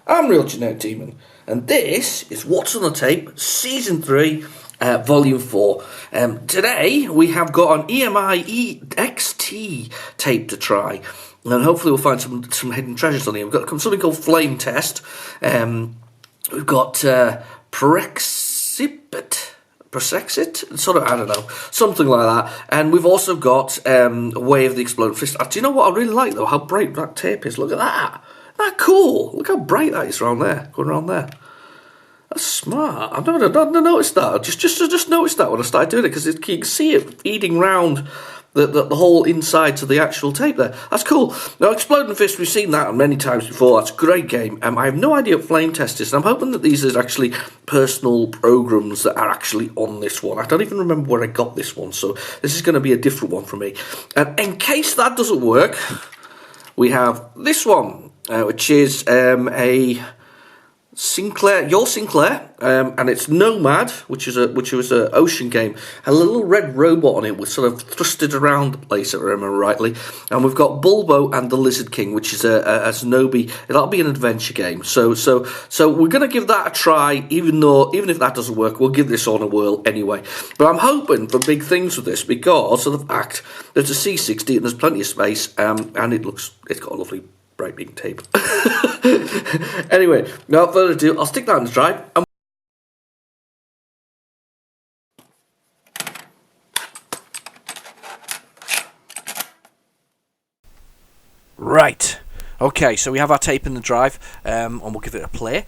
I'm Real Generic Demon, and this is What's on the Tape, Season 3, Volume 4. Today, we have got an EMI EXT tape to try, and hopefully we'll find some hidden treasures on here. We've got something called Flame Test. We've got Persexit, sort of, I don't know, something like that. And we've also got Way of the Exploding Fist. Do you know what I really like, though? How bright that tape is. Look at that. Isn't that cool? Look how bright that is around there, going around there. That's smart. I've never noticed that. Just noticed that when I started doing it, because you can see it feeding round the whole inside to the actual tape there. That's cool. Now, Exploding Fist, we've seen that many times before. That's a great game. I have no idea what Flame Test is, and I'm hoping that these are actually personal programs that are actually on this one. I don't even remember where I got this one, so this is going to be a different one for me. And in case that doesn't work, we have this one, which is a Sinclair, Sinclair, and it's Nomad, which was an ocean game. Had a little red robot on it, was sort of thrusted around the place, if I remember rightly. And we've got Bulbo and the Lizard King, which is a Shinobi. That'll be an adventure game. So we're gonna give that a try, even if that doesn't work, we'll give this on a whirl anyway. But I'm hoping for big things with this because of the fact that it's a C60 and there's plenty of space, and it's got a lovely bright pink tape. Anyway, without further ado, I'll stick that in the drive. Right. Okay, so we have our tape in the drive, and we'll give it a play.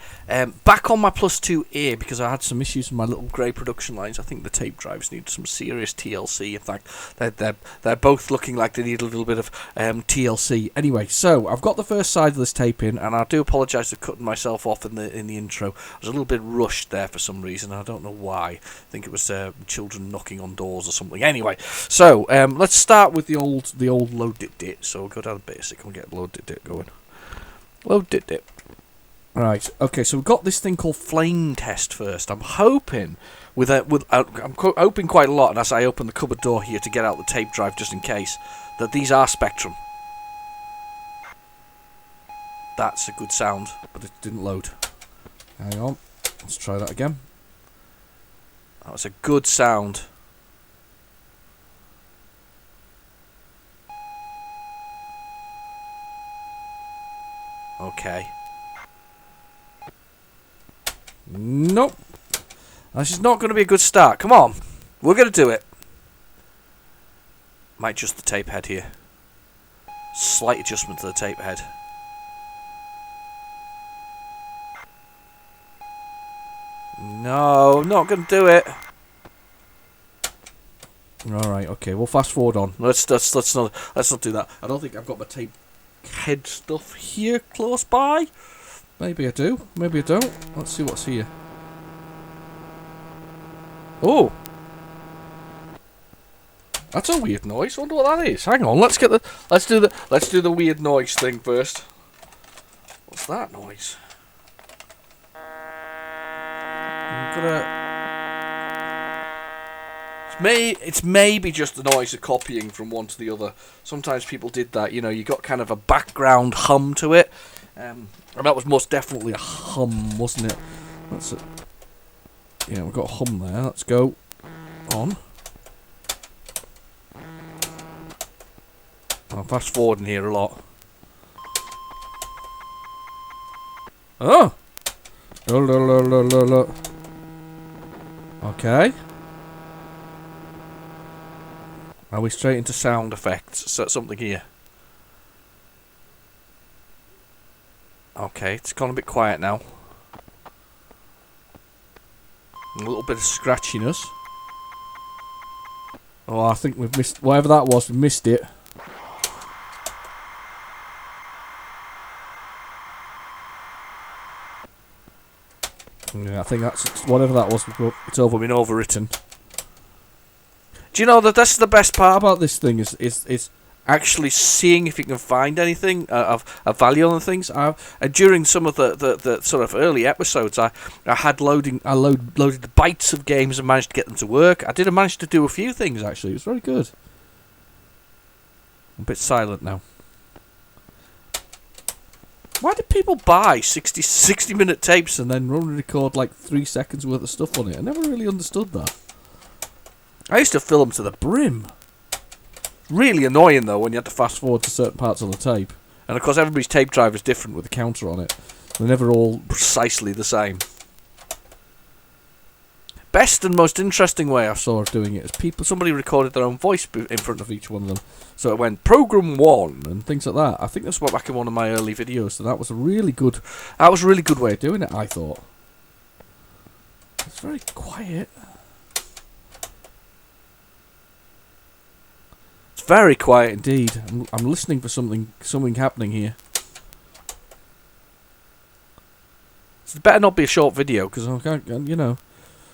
Back on my Plus 2A, because I had some issues with my little grey production lines. I think the tape drives need some serious TLC. In fact, they're both looking like they need a little bit of TLC. Anyway, so I've got the first side of this tape in, and I do apologise for cutting myself off in the intro. I was a little bit rushed there for some reason. I don't know why. I think it was children knocking on doors or something. Anyway, so let's start with the old load dit. So we'll go down to basic and we'll get load dit going. Load dit. Right. Okay. So we've got this thing called Flame Test first. I'm hoping I'm hoping quite a lot, and as I open the cupboard door here to get out the tape drive just in case, that these are Spectrum. That's a good sound, but it didn't load. Hang on. Let's try that again. That was a good sound. Okay. Nope. This is not going to be a good start. Come on. We're going to do it. Might adjust the tape head here. Slight adjustment to the tape head. No, not going to do it. Alright, okay. We'll fast forward on. Let's not do that. I don't think I've got my tape head stuff here close by. Maybe I do, maybe I don't. Let's see what's here. Oh, that's a weird noise. I wonder what that is. Hang on, let's do the weird noise thing first. What's that noise? It's maybe just the noise of copying from one to the other. Sometimes people did that, you got kind of a background hum to it. And that was most definitely a hum, wasn't it? That's it. Yeah, we've got a hum there. Let's go on. I'm fast forwarding here a lot. Oh! Okay. Are we straight into sound effects? So something here. Okay, it's gone a bit quiet now. A little bit of scratchiness. Oh, I think we've missed... Whatever that was, we missed it. Yeah, I think that's... Whatever that was, it's been overwritten. Do you know that that's the best part about this thing is actually seeing if you can find anything of value on the things. During some of the sort of early episodes, I loaded the bytes of games and managed to get them to work. I did manage to do a few things actually. It was very good. I'm a bit silent now. Why do people buy 60-minute tapes and then only record like 3 seconds worth of stuff on it? I never really understood that. I used to fill them to the brim. Really annoying though when you had to fast forward to certain parts of the tape. And of course everybody's tape driver is different with the counter on it. They're never all precisely the same. Best and most interesting way I saw of doing it is somebody recorded their own voice in front of each one of them. So it went program 1 and things like that. I think that's back in one of my early videos. So that was a really good way of doing it, I thought. It's very quiet. It's very quiet indeed. I'm listening for something happening here. So it better not be a short video because I can't, you know.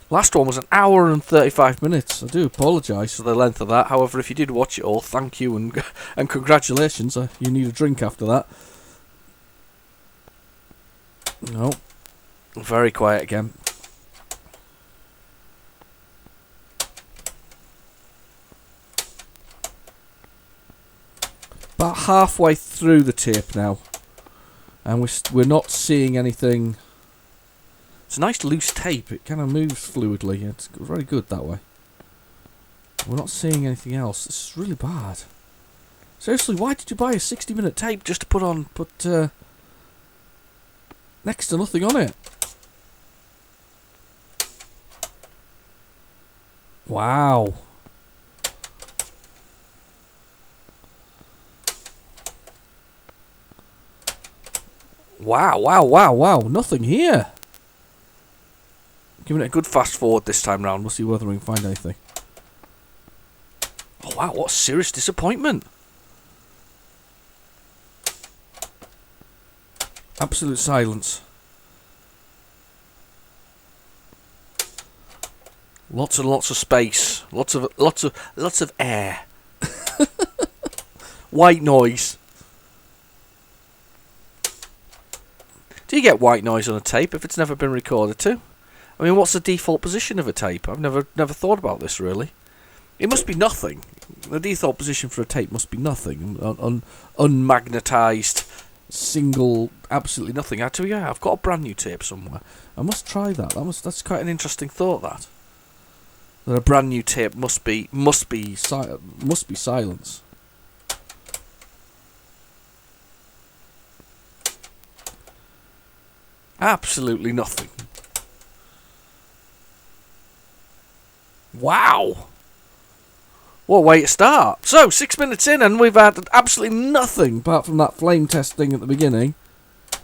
Last one was an hour and 35 minutes. I do apologise for the length of that. However, if you did watch it all, thank you and congratulations. You need a drink after that. No. Very quiet again. About halfway through the tape now. And we're not seeing anything. It's a nice loose tape. It kind of moves fluidly. It's very good that way. We're not seeing anything else. This is really bad. Seriously, why did you buy a 60-minute tape just to put next to nothing on it? Wow. Wow. Nothing here. Giving it a good fast forward this time round. We'll see whether we can find anything. Oh wow, what serious disappointment. Absolute silence. Lots and lots of space. Lots of air. White noise. Do you get white noise on a tape if it's never been recorded to? I mean, what's the default position of a tape? I've never thought about this, really. It must be nothing. The default position for a tape must be nothing. Unmagnetised, single, absolutely nothing. I tell you, I've got a brand new tape somewhere. I must try that. That's quite an interesting thought, that a brand new tape must be silence. Absolutely nothing. Wow. What a way to start. So, 6 minutes in and we've had absolutely nothing apart from that flame test thing at the beginning.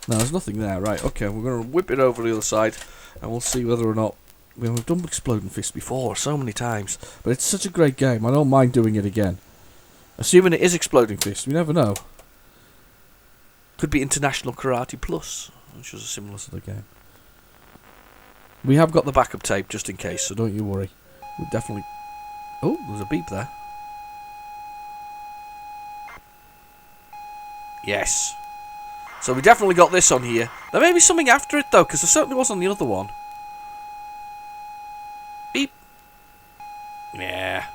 No, there's nothing there. Right, okay, we're going to whip it over the other side and we'll see whether or not... We've done Exploding Fist before so many times, but it's such a great game. I don't mind doing it again. Assuming it is Exploding Fist, we never know. Could be International Karate Plus, which was a similar sort of game. We have got the backup tape just in case, so don't you worry. We'll definitely... Oh, there's a beep there. Yes. So we definitely got this on here. There may be something after it though, because there certainly was on the other one. Beep. Yeah.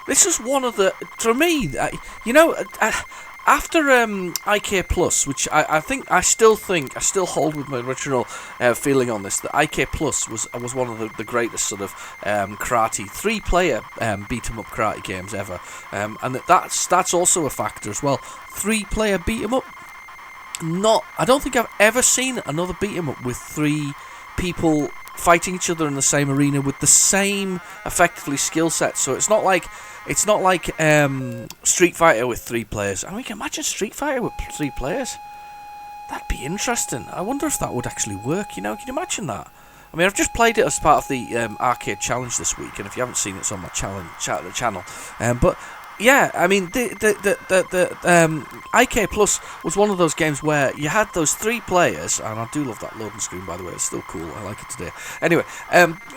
This is one of the... For me, you know... After IK Plus, which I still hold with my original feeling on this, that IK Plus was one of the greatest sort of karate 3-player beat 'em up karate games ever, and that's also a factor as well. 3-player beat 'em up. I don't think I've ever seen another beat 'em up with 3 people fighting each other in the same arena with the same effectively skill set. So it's not like Street Fighter with 3 players. I mean, can you imagine Street Fighter with 3 players? That'd be interesting. I wonder if that would actually work. You know, can you imagine that? I mean, I've just played it as part of the arcade challenge this week, and if you haven't seen it, it's on my channel. But yeah, I mean, the IK Plus was one of those games where you had those 3 players, and I do love that loading screen, by the way. It's still cool. I like it today. Anyway,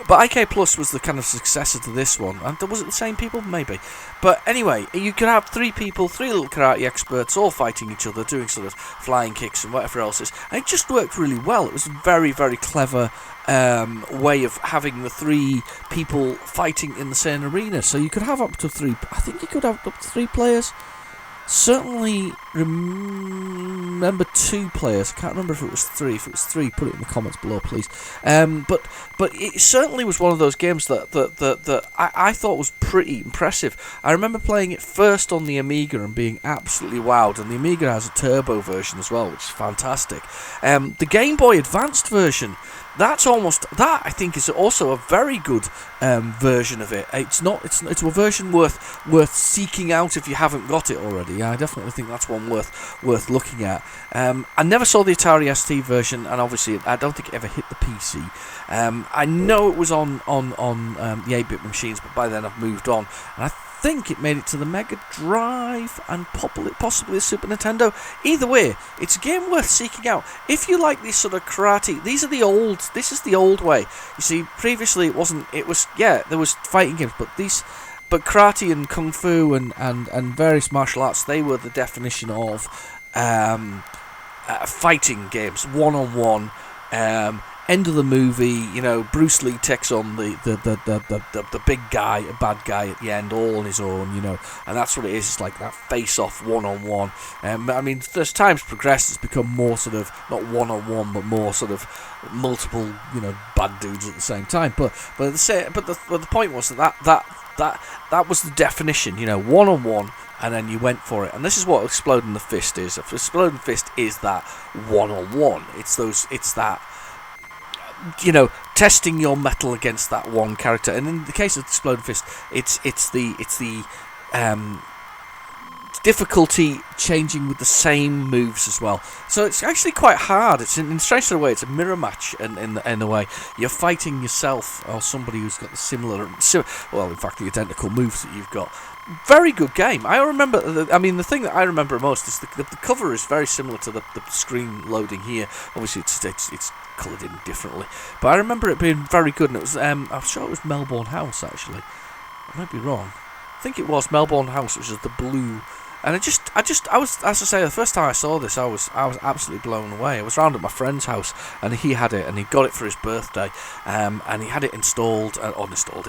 but IK Plus was the kind of successor to this one, and was it the same people? Maybe. But anyway, you could have 3 people, 3 little karate experts, all fighting each other, doing sort of flying kicks and whatever else is, and it just worked really well. It was a very, very clever way of having the 3 people fighting in the same arena. So you could have up to 3. I think you could have up to 3 players. certainly remember 2 players. I can't remember if it was 3. If it was 3, put it in the comments below, please. But it certainly was one of those games that I thought was pretty impressive. I remember playing it first on the Amiga and being absolutely wowed. And the Amiga has a turbo version as well, which is fantastic. The Game Boy Advanced version, that I think is also a very good version of it. It's a version worth seeking out if you haven't got it already. I definitely think that's one worth looking at. I never saw the Atari ST version, and obviously I don't think it ever hit the PC. I know it was on the 8-bit machines, but by then I've moved on, and I think it made it to the Mega Drive and possibly the Super Nintendo. Either way, it's a game worth seeking out if you like this sort of karate. This is the old way. You see, previously there was fighting games, but karate and kung fu and various martial arts, they were the definition of fighting games, one-on-one. End of the movie, Bruce Lee takes on the big guy, a bad guy at the end, all on his own, and that's what it is. It's like that face-off, one-on-one. As times progressed, it's become more sort of not one-on-one, but more sort of multiple, bad dudes at the same time. But the point was that was the definition, one-on-one. And then you went for it, and this is what Exploding the Fist is. Exploding the Fist is that one-on-one. It's that. Testing your mettle against that one character, and in the case of Exploding Fist, it's the difficulty changing with the same moves as well. So it's actually quite hard. It's in a strange sort of way. It's a mirror match in a way. You're fighting yourself or somebody who's got the identical moves that you've got. Very good game. I remember. The thing that I remember most is the cover is very similar to the screen loading here. Obviously, it's coloured in differently, but I remember it being very good. And it was. I'm sure it was Melbourne House actually. I might be wrong. I think it was Melbourne House, which is the blue. And I was, as I say, the first time I saw this, I was absolutely blown away. I was round at my friend's house, and he had it, and he got it for his birthday, and he had it installed, he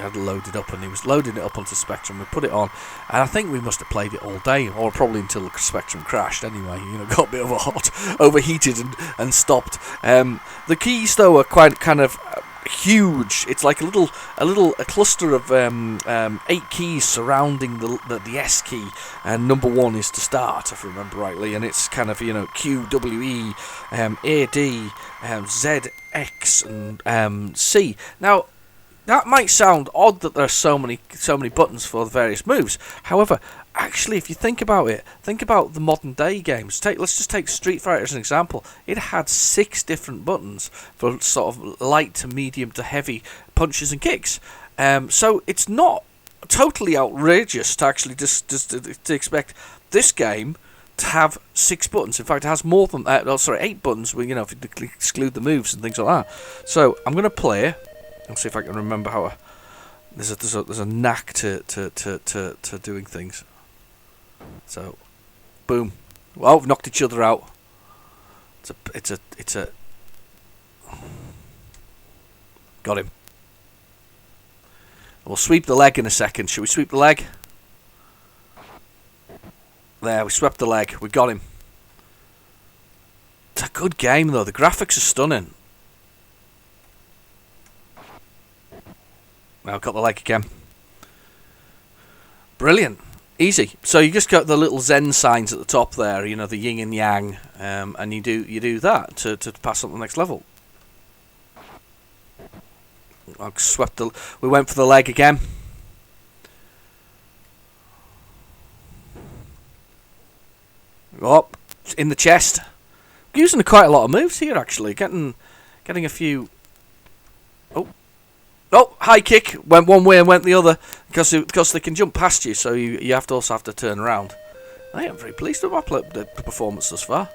had it loaded up, and he was loading it up onto Spectrum. We put it on, and I think we must have played it all day, or probably until the Spectrum crashed. Anyway, got a bit overheated, and stopped. The keys though are quite kind of huge. It's like a cluster of 8 keys surrounding the S key, and number 1 is to start, if I remember rightly, and it's kind of Q, W, E, A, D, Z, X, and C. Now, that might sound odd that there are so many buttons for the various moves. However, actually, if you think about it, think about the modern day games. Let's just take Street Fighter as an example. It had 6 different buttons for sort of light to medium to heavy punches and kicks. So it's not totally outrageous to actually just to expect this game to have 6 buttons. In fact, it has more than 8 buttons. If you exclude the moves and things like that. So I'm going to play. I'll see if I can remember how. There's a knack to doing things. So, boom. Well, we've knocked each other out. It's a. Got him. We'll sweep the leg in a second. Should we sweep the leg? There, we swept the leg. We got him. It's a good game though. The graphics are stunning. Now got the leg again. Brilliant. Easy. So you just got the little Zen signs at the top there, the yin and yang, and you do that to pass on to the next level. We went for the leg again. Oh, in the chest. Using quite a lot of moves here actually. Getting a few. Oh, high kick went one way and went the other because they can jump past you, so you also have to turn around. I am very pleased with the performance thus far.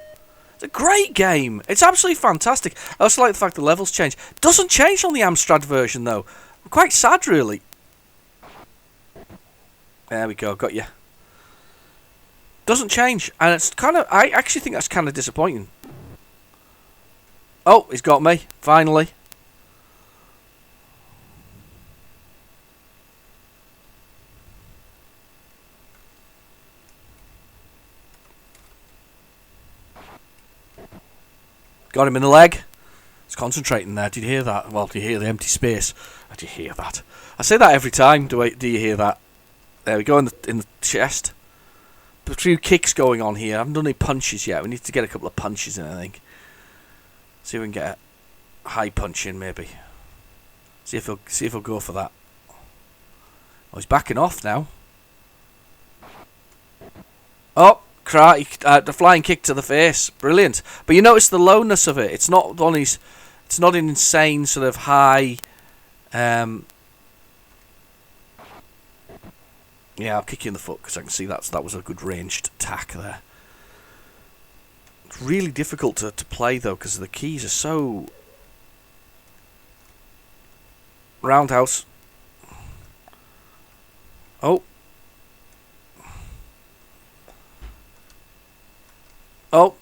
It's a great game. It's absolutely fantastic. I also like the fact the levels change. Doesn't change on the Amstrad version though. I'm quite sad really. There we go, got you. Doesn't change, and it's I actually think that's kind of disappointing. Oh, he's got me finally. Got him in the leg. He's concentrating there. Did you hear that? Well, do you hear the empty space? Did you hear that? I say that every time. Do you hear that? There we go, in the chest. A few kicks going on here. I haven't done any punches yet. We need to get a couple of punches in, I think. See if we can get a high punch in, maybe. See if he'll go for that. Oh, he's backing off now. Oh, the flying kick to the face. Brilliant. But you notice the lowness of it. It's not on his. It's not an insane sort of high. Yeah, I'll kick you in the foot because I can see that was a good ranged attack there. It's really difficult to play though because the keys are so... Roundhouse. Oh. Oh.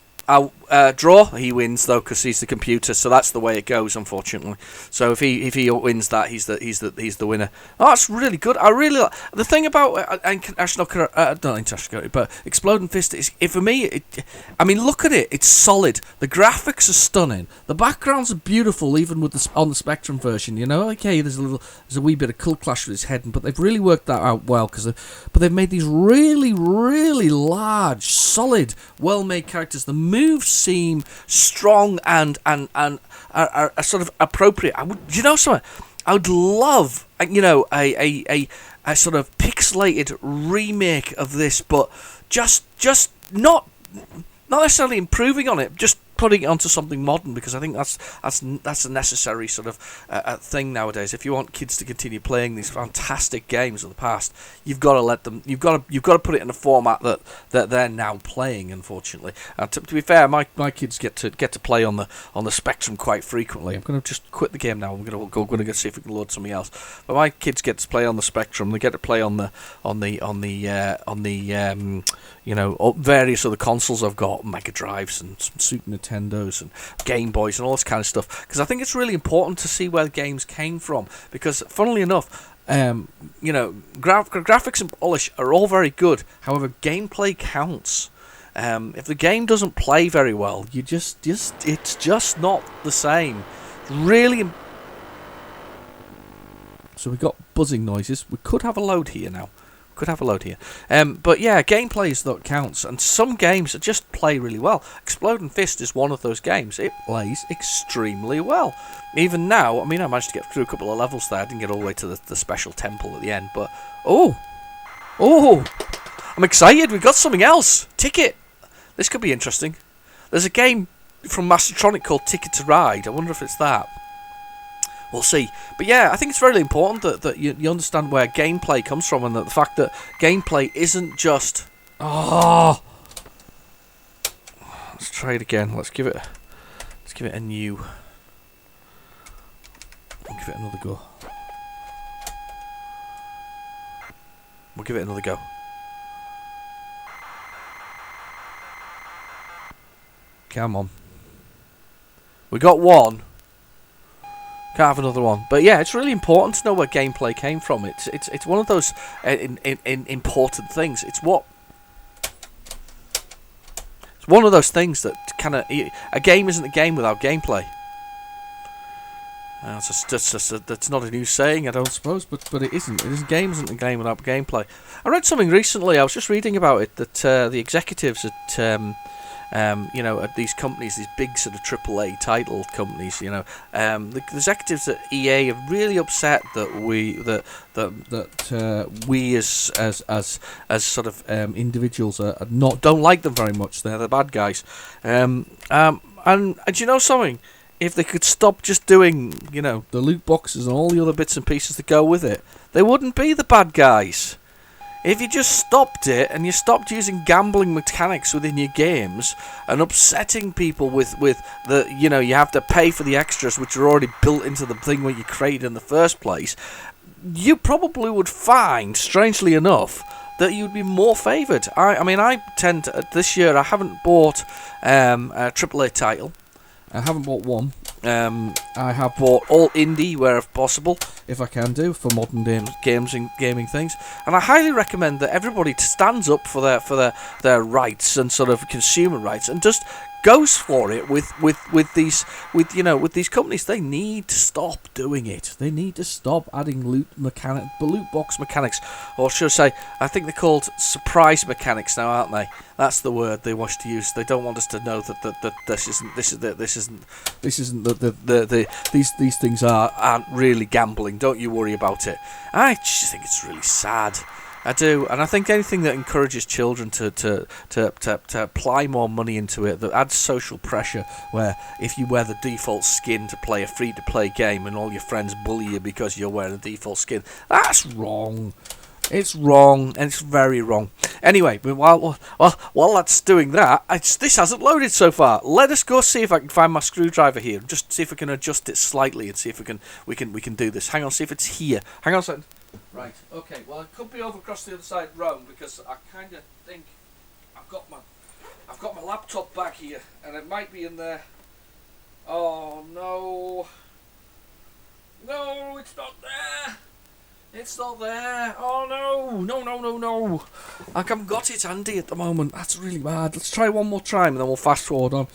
Draw. He wins though because he's the computer, so that's the way it goes. Unfortunately, so if he wins that, he's the winner. Oh, that's really good. I really like the thing about but Exploding Fist is, for me, I mean, look at it. It's solid. The graphics are stunning. The backgrounds are beautiful, even with on the Spectrum version. You know, okay, there's a wee bit of colour clash with his head, but they've really worked that out well but they've made these really, really large, solid, well-made characters. The moves seem strong and are sort of appropriate. You know something? I would love, you know, a sort of pixelated remake of this, but just not necessarily improving on it, just putting it onto something modern, because I think that's a necessary sort of thing nowadays. If you want kids to continue playing these fantastic games of the past, you've got to let them. You've got to put it in a format that they're now playing. Unfortunately, to be fair, my kids get to play on the Spectrum quite frequently. I'm going to just quit the game now. I'm going to go see if we can load something else. But my kids get to play on the Spectrum. They get to play on the you know, various other consoles I've got, Mega Drives and some Super Nintendos and Game Boys and all this kind of stuff, because I think it's really important to see where the games came from, because funnily enough, you know, graphics and polish are all very good, however gameplay counts. If the game doesn't play very well, it's just not the same. Really. So we've got buzzing noises. We could have a load here now. But yeah, gameplay is that counts, and some games just play really well. Exploding Fist is one of those games. It plays extremely well. Even now, I mean, I managed to get through a couple of levels there. I didn't get all the way to the special temple at the end, but oh, I'm excited. We've got something else. Ticket. This could be interesting. There's a game from Mastertronic called Ticket to Ride. I wonder if it's that. We'll see. But yeah, I think it's really important that you understand where gameplay comes from, and that the fact that gameplay isn't just... Oh! Let's try it again. Let's give it a new... We'll give it another go. Come on. We got one. Can't have another one. But yeah, it's really important to know where gameplay came from. It's one of those important things. It's one of those things that kind of... A game isn't a game without gameplay. That's not a new saying, I don't suppose, but it isn't. A game isn't a game without gameplay. I read something recently, I was just reading about it, that the executives at... you know, at these companies, these big sort of AAA title companies, you know, the executives at EA are really upset that we as sort of individuals don't like them very much. They're the bad guys, and you know something? If they could stop just doing, you know, the loot boxes and all the other bits and pieces that go with it, they wouldn't be the bad guys. If you just stopped it and you stopped using gambling mechanics within your games and upsetting people with the, you know, you have to pay for the extras which are already built into the thing where you created in the first place, you probably would find, strangely enough, that you'd be more favoured. I mean, I tend to, this year I haven't bought a AAA title. I haven't bought one. I have bought all indie where possible, if I can do, for modern games and gaming things. And I highly recommend that everybody stands up for their rights and sort of consumer rights, and just goes for it with these companies. They need to stop doing it. They need to stop adding loot box mechanics, or should I say, I think they're called surprise mechanics now, aren't they? That's the word they wish to use. They don't want us to know that these things aren't really gambling. Don't you worry about it. I just think it's really sad. I do, and I think anything that encourages children to apply more money into it, that adds social pressure, where if you wear the default skin to play a free-to-play game and all your friends bully you because you're wearing a default skin, that's wrong. It's wrong, and it's very wrong. Anyway, while that's doing that, this hasn't loaded so far. Let us go see if I can find my screwdriver here. Just see if we can adjust it slightly and see if we can do this. Hang on, see if it's here. Hang on a second. Right, okay, well it could be over across the other side room, because I kind of think I've got my laptop back here, and it might be in there. Oh no, it's not there. It's not there. Oh no. I haven't got it handy at the moment. That's really bad. Let's try one more time and then we'll fast forward on.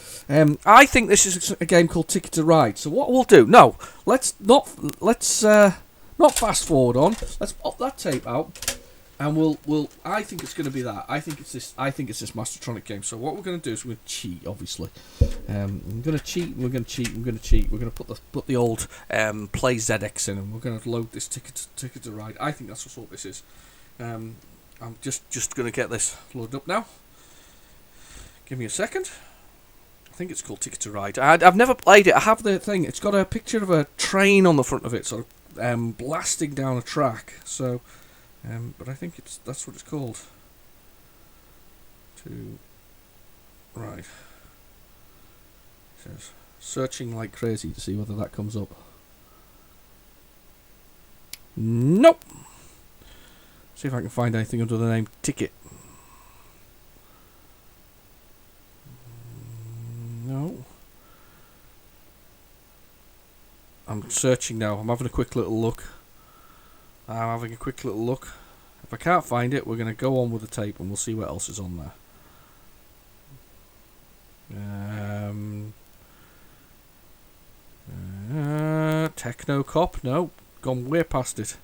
I think this is a game called Ticket to Ride. So what we'll do? No, let's not fast forward on. Let's pop that tape out, and we'll. I think it's going to be that. I think it's this Mastertronic game. So what we're going to do is we're going to cheat, obviously. We're going to cheat. We're going to put the old Play ZX in, and we're going to load this ticket to ride. I think that's what this is. I'm just going to get this loaded up now. Give me a second. I think it's called Ticket to Ride. I've never played it. I have the thing. It's got a picture of a train on the front of it, sort of blasting down a track. So, but I think that's what it's called. Right. It says searching like crazy to see whether that comes up. Nope. See if I can find anything under the name Ticket. No. I'm searching now. I'm having a quick little look. If I can't find it, we're going to go on with the tape and we'll see what else is on there. Techno Cop? No, gone way past it.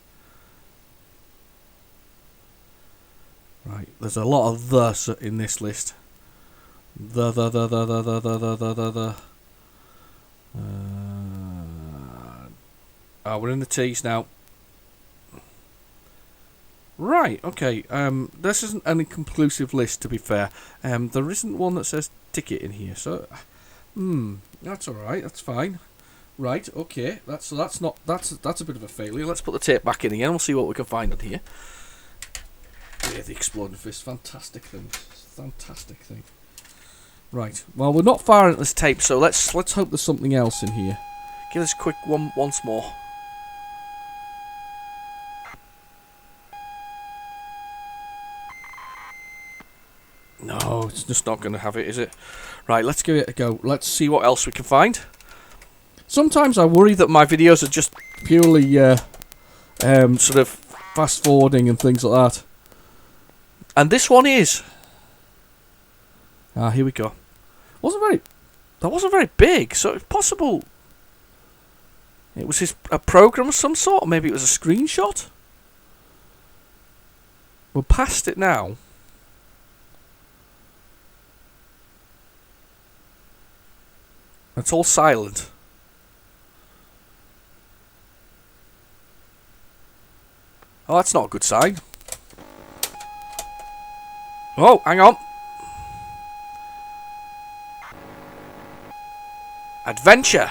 Right, there's a lot of the in this list. The. We're in the T's now. Right, okay. This isn't an inconclusive list, to be fair. There isn't one that says ticket in here, so that's all right. That's fine. Right, okay. That's a bit of a failure. Let's put the tape back in again. We'll see what we can find in here. Yeah, the exploding fist, fantastic thing. Right. Well, we're not far into this tape, so let's hope there's something else in here. Give us a quick one once more. No, it's just not going to have it, is it? Right, let's give it a go. Let's see what else we can find. Sometimes I worry that my videos are just purely sort of fast forwarding and things like that. And this one is. Here we go. That wasn't very big, so it's possible it was a program of some sort, or maybe it was a screenshot. We're past it now. It's all silent. Oh, that's not a good sign. Oh, hang on. Adventure.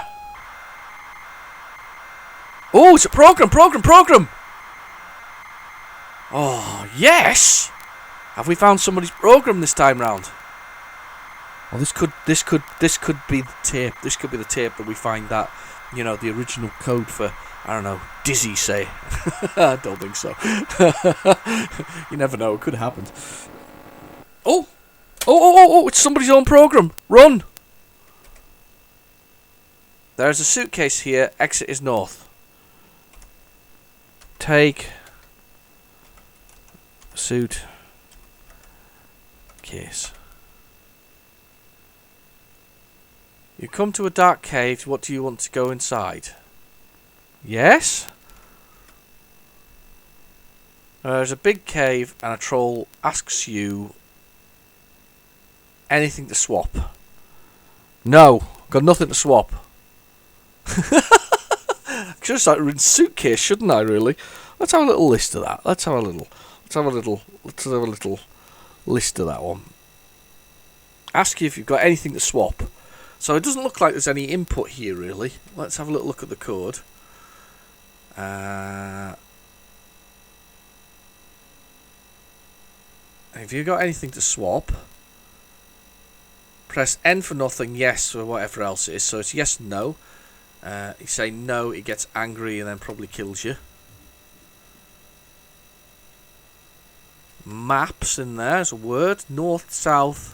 Oh, it's a program. Oh, yes. Have we found somebody's program this time round? Oh, this could be the tape. This could be the tape that we find that, the original code for, I don't know, Dizzy, say. I don't think so. You never know. It could have happened. Oh, it's somebody's own program. Run. There's a suitcase here. Exit is north. Take suit case. You come to a dark cave. What do you want to go inside? Yes? There's a big cave and a troll asks you anything to swap. No, got nothing to swap. Should have started in suitcase, shouldn't I? Really? Let's have a little list of that. Let's have a little list of that one. Ask you if you've got anything to swap. So it doesn't look like there's any input here, really. Let's have a little look at the code. If you've got anything to swap, press N for nothing, yes for whatever else it is. So it's yes, no. You say no, it gets angry and then probably kills you. Maps in there is a word. North, south,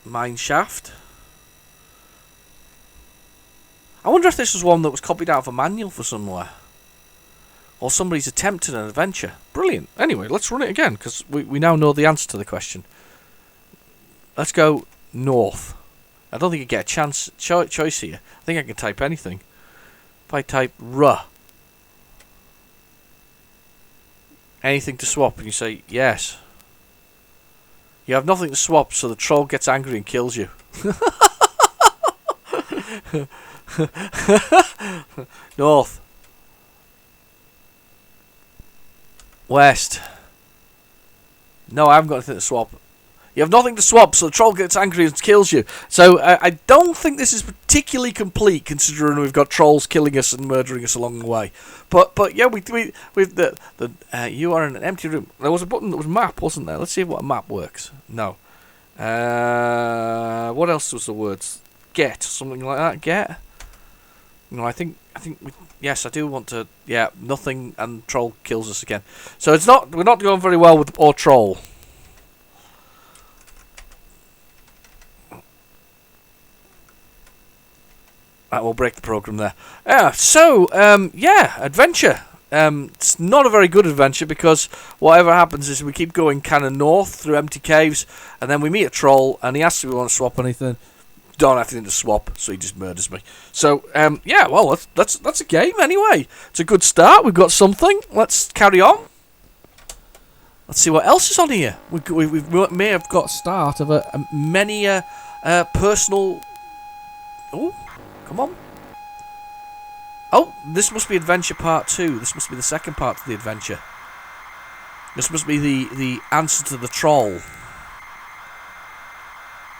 mine shaft. I wonder if this was one that was copied out of a manual for somewhere. Or somebody's attempted an adventure. Brilliant. Anyway, let's run it again, because we now know the answer to the question. Let's go north. I don't think you get a choice here. I think I can type anything. If I type R. Anything to swap, and you say yes. You have nothing to swap, so the troll gets angry and kills you. North. West. No, I haven't got anything to swap. You have nothing to swap, so the troll gets angry and kills you. So I don't think this is particularly complete, considering we've got trolls killing us and murdering us along the way. But yeah, we've you are in an empty room. There was a button that was map, wasn't there? Let's see what a map works. No. What else was the words? Get, something like that. Get. No, I think yes, I do want to. Yeah, nothing, and troll kills us again. So it's not. We're not going very well with or troll. That will break the program there. Adventure. It's not a very good adventure because whatever happens is we keep going kind of north through empty caves, and then we meet a troll, and he asks if we want to swap anything. Don't have anything to swap, so he just murders me. So, well, that's a game anyway. It's a good start. We've got something. Let's carry on. Let's see what else is on here. We may have got a start of many personal. Oh, come on. Oh, this must be Adventure Part 2. This must be the second part of the adventure. This must be the answer to the troll.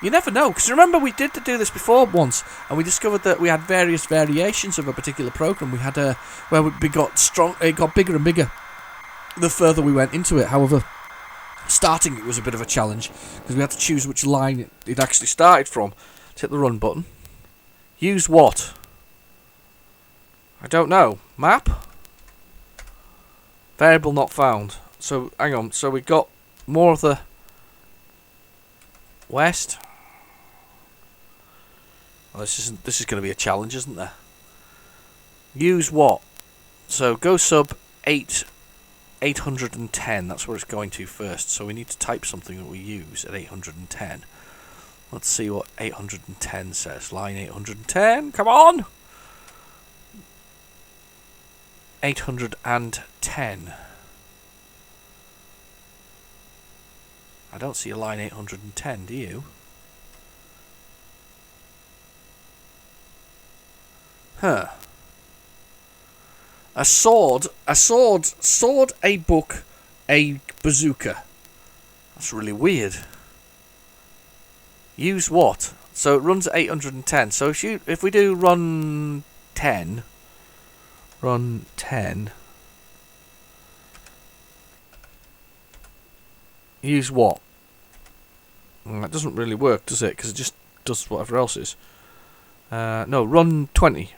You never know, because remember we did do this before once, and we discovered that we had various variations of a particular program. We had where we got strong. It got bigger and bigger the further we went into it. However, starting it was a bit of a challenge because we had to choose which line it actually started from. Let's hit the run button. Use what? I don't know. Map? Variable not found. So, hang on. So we got more of the west. Well, this is going to be a challenge, isn't there? Use what? So go sub 810. That's where it's going to first. So we need to type something that we use at 810. Let's see what 810 says. Line 810. Come on! 810. I don't see a line 810, do you? Huh. A sword, a book, a bazooka. That's really weird. Use what? So it runs at 810. So if we do run 10. Use what? That doesn't really work, does it? Because it just does whatever else is. No, run 20.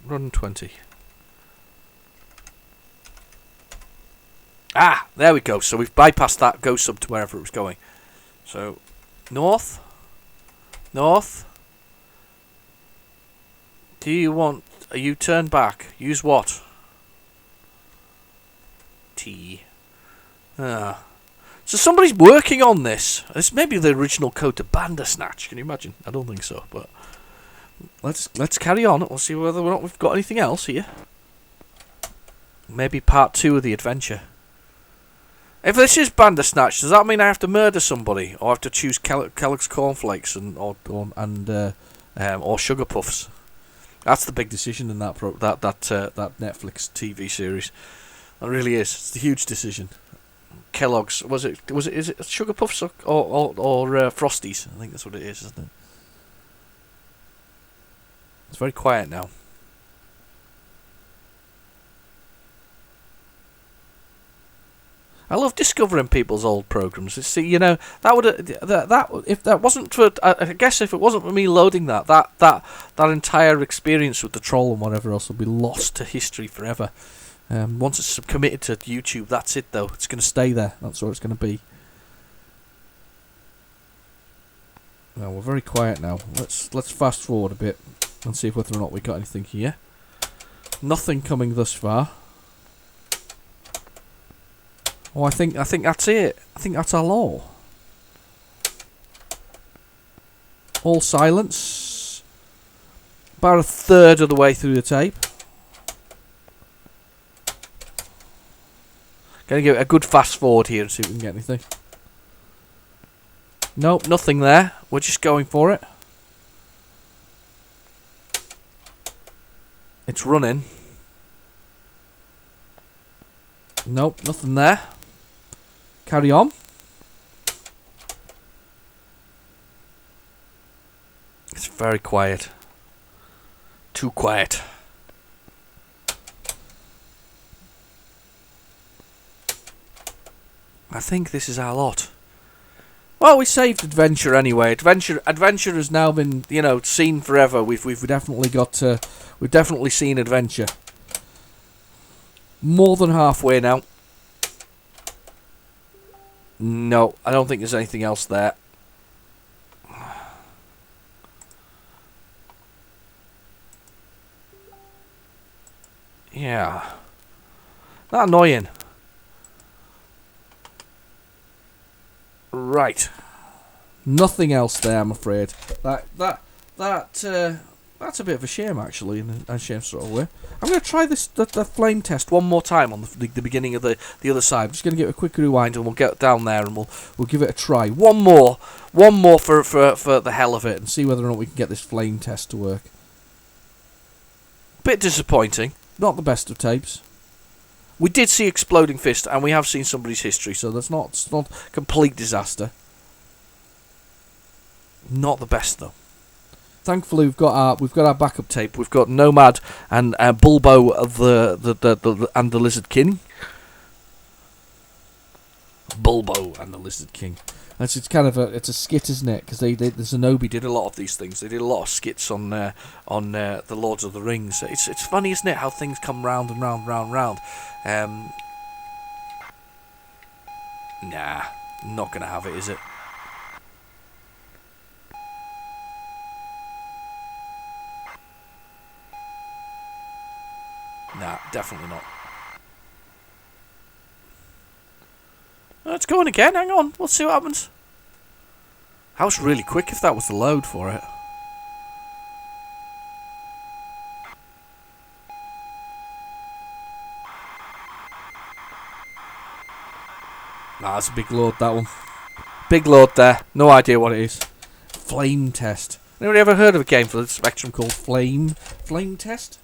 Run 20. Ah, there we go. So we've bypassed that go sub to wherever it was going. So, north. Do you want a U-turn back? Use what? T. So So somebody's working on this. This may be the original code to Bandersnatch. Can you imagine? I don't think so, but let's carry on. We'll see whether or not we've got anything else here. Maybe part 2 of the adventure. If this is Bandersnatch, does that mean I have to murder somebody, or I have to choose Kellogg's cornflakes or Sugar Puffs? That's the big decision in that Netflix TV series. It really is. It's a huge decision. Kellogg's is it Sugar Puffs or Frosties? I think that's what it is, isn't it? It's very quiet now. I love discovering people's old programs. See, you know, if that wasn't for, I guess if it wasn't for me loading that entire experience with the troll and whatever else would be lost to history forever. Once it's committed to YouTube, that's it though. It's going to stay there. That's where it's going to be. Well, we're very quiet now. Let's fast forward a bit and see whether or not we got anything here. Nothing coming thus far. Oh, I think that's it. I think that's our law. All silence. About a third of the way through the tape. Gonna give it a good fast forward here and see if we can get anything. Nope, nothing there. We're just going for it. It's running. Nope, nothing there. Carry on. It's very quiet. Too quiet. I think this is our lot. Well, we saved Adventure anyway. Adventure has now been, you know, seen forever. We've definitely got we've definitely seen Adventure. More than halfway now. No, I don't think there's anything else there. Yeah. That annoying. Right. Nothing else there, I'm afraid. That's a bit of a shame, actually, in a shame sort of way. I'm going to try the flame test one more time on the beginning of the other side. I'm just going to give it a quick rewind, and we'll get down there and we'll give it a try. One more for the hell of it, and see whether or not we can get this flame test to work. Bit disappointing. Not the best of tapes. We did see Exploding Fist, and we have seen somebody's history, so it's not complete disaster. Not the best though. Thankfully, we've got our backup tape. We've got Nomad and Bulbo of the Lizard King. Bulbo and the Lizard King. It's kind of a skit, isn't it? Because the Zenobi did a lot of these things. They did a lot of skits on the Lords of the Rings. It's funny, isn't it, how things come round and round, round. Nah, not gonna have it, is it? Nah, definitely not. It's going again, hang on, we'll see what happens. That was really quick if that was the load for it. Nah, that's a big load, that one. Big load there, no idea what it is. Flame test. Anybody ever heard of a game for the Spectrum called Flame Test?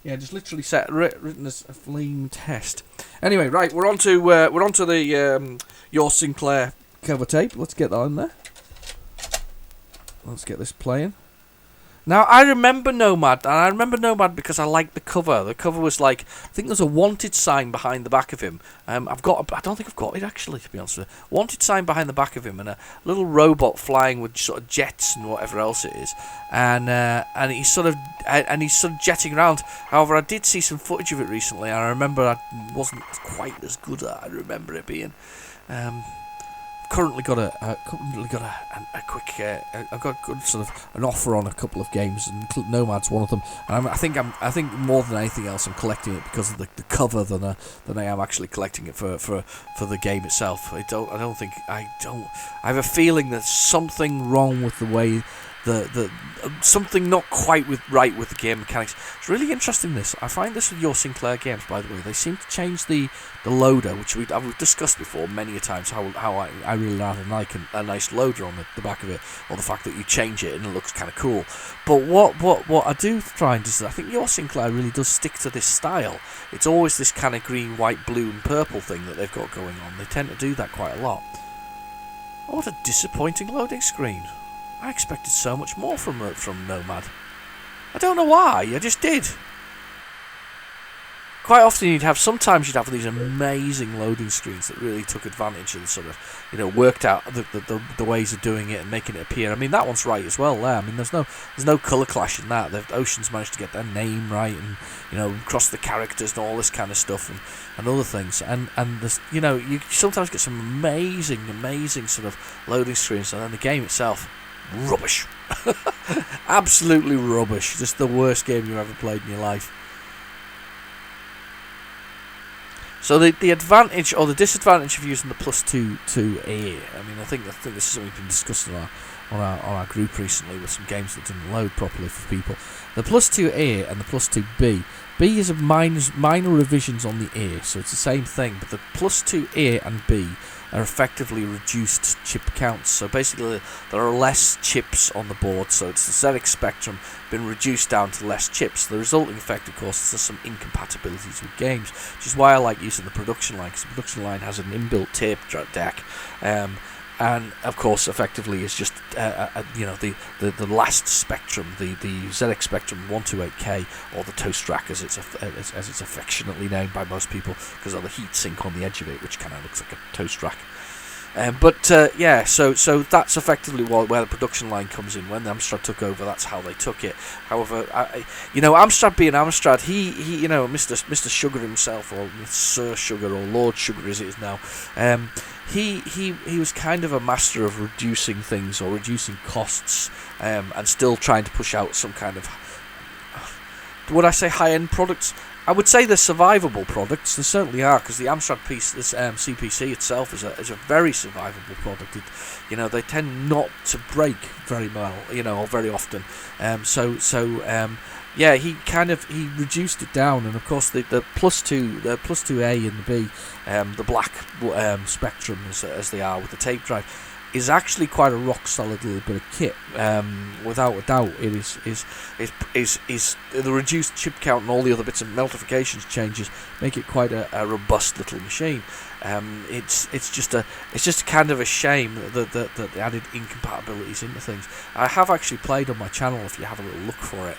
Yeah, just literally written as a flame test. Anyway, right, we're on to the Your Sinclair cover tape. Let's get that in there. Let's get this playing. Now, I remember Nomad, and I remember Nomad because I liked the cover. The cover was like, I think there's a wanted sign behind the back of him. I don't think I've got it actually, to be honest with you. Wanted sign behind the back of him, and a little robot flying with sort of jets and whatever else it is, and he's sort of jetting around. However, I did see some footage of it recently, and I remember it wasn't quite as good as I remember it being. currently got a quick. I've got sort of an offer on a couple of games, and Nomad's one of them. And I think more than anything else, I'm collecting it because of the cover than I am actually collecting it for the game itself. I have a feeling there's something wrong with the way. Something not quite right with the game mechanics. It's really interesting. I find this with your Sinclair games, by the way. They seem to change the loader, which we've discussed before many a times. How I really like a nice loader on the back of it, or the fact that you change it and it looks kind of cool. But what I do find is that I think your Sinclair really does stick to this style. It's always this kind of green, white, blue, and purple thing that they've got going on. They tend to do that quite a lot. Oh, what a disappointing loading screen. I expected so much more from Nomad. I don't know why, I just did. Quite often sometimes you'd have these amazing loading screens that really took advantage of the sort of, worked out the ways of doing it and making it appear. I mean, that one's right as well there. I mean, there's no colour clash in that. The Ocean's managed to get their name right and, cross the characters and all this kind of stuff and other things. And there's, you sometimes get some amazing sort of loading screens, and then the game itself, rubbish. Absolutely rubbish. Just the worst game you've ever played in your life. So the advantage or the disadvantage of using the +2A, I mean, I think this is something we've been discussing on our group recently with some games that didn't load properly for people. The +2A and the +2B. B is a minor revisions on the A, so it's the same thing, but the +2A and B are effectively reduced chip counts. So basically there are less chips on the board, so it's the ZX Spectrum been reduced down to less chips. The resulting effect, of course, is there's some incompatibilities with games, which is why I like using the production line, because the production line has an inbuilt tape deck, and of course effectively is just the last Spectrum, the ZX Spectrum 128K, or the Toast Rack as it's affectionately named by most people, because of the heat sink on the edge of it, which kind of looks like a toast rack. So that's effectively where the production line comes in. When the Amstrad took over, that's how they took it. However, Amstrad being Amstrad, he Mr. Sugar himself, or Sir Sugar, or Lord Sugar as it is now, he was kind of a master of reducing things, or reducing costs, and still trying to push out some kind of, would I say, high-end products? I would say they're survivable products. They certainly are, because the Amstrad piece, this CPC itself, is a very survivable product. They tend not to break very well, or very often. He reduced it down, and of course the +2A and the B, the black Spectrum as they are with the tape drive, is actually quite a rock solid little bit of kit. Without a doubt, it is the reduced chip count and all the other bits and meltifications changes make it quite a robust little machine. It's just a kind of a shame that the added incompatibilities into things. I have actually played on my channel, if you have a little look for it,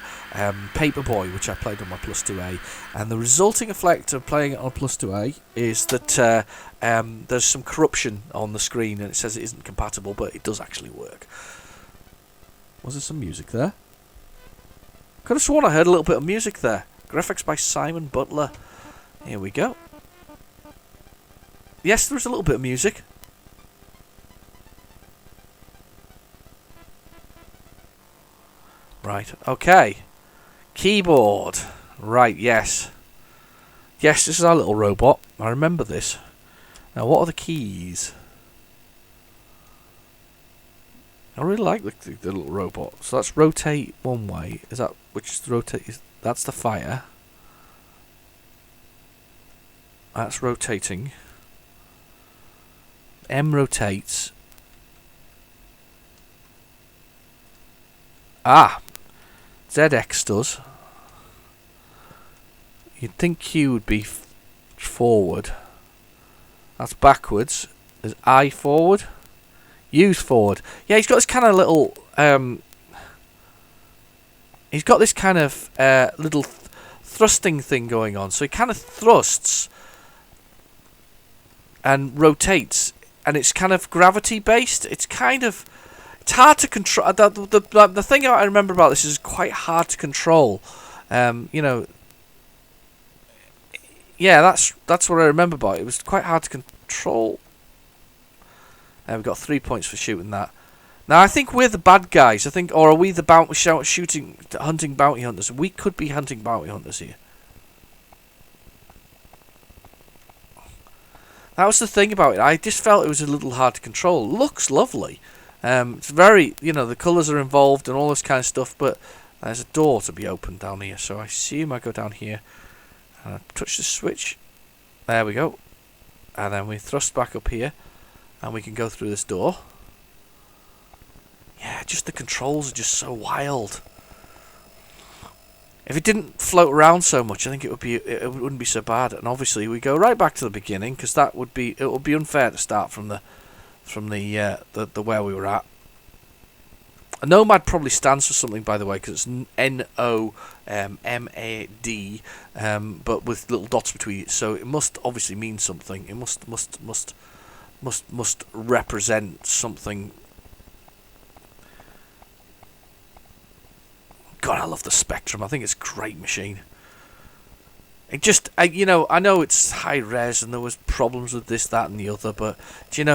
Paperboy, which I played on my +2A, and the resulting effect of playing it on +2A is that there's some corruption on the screen, and it says it isn't compatible, but it does actually work. Was there some music there? Could have sworn I heard a little bit of music there. Graphics by Simon Butler. Here we go. Yes, there was a little bit of music. Right, okay. Keyboard. Right, yes. Yes, this is our little robot. I remember this. Now, what are the keys? I really like the little robot. So that's rotate one way. Is that which is rotate? That's the fire. That's rotating. M rotates. ZX does. You'd think Q would be forward. That's backwards. There's I forward. U's forward. Yeah, he's got this kind of little. He's got this kind of little thrusting thing going on. So he kind of thrusts and rotates, and it's kind of gravity based. It's hard to control. The thing I remember about this is quite hard to control. Yeah, that's what I remember about it. It was quite hard to control. We've got 3 points for shooting that. Now, I think we're the bad guys. I think, or are we the hunting bounty hunters? We could be hunting bounty hunters here. That was the thing about it. I just felt it was a little hard to control. It looks lovely. It's very, the colours are involved and all this kind of stuff, but there's a door to be opened down here. So I assume I go down here and I touch the switch. There we go. And then we thrust back up here and we can go through this door. Yeah, just the controls are just so wild. If it didn't float around so much, I think it wouldn't be so bad. And obviously, we go right back to the beginning because it would be unfair to start from the where we were at. A nomad probably stands for something, by the way, because it's NOMAD, but with little dots between it. So it must obviously mean something. It must represent something. God, I love the Spectrum. I think it's a great machine. It just, I know it's high res and there was problems with this, that, and the other, but and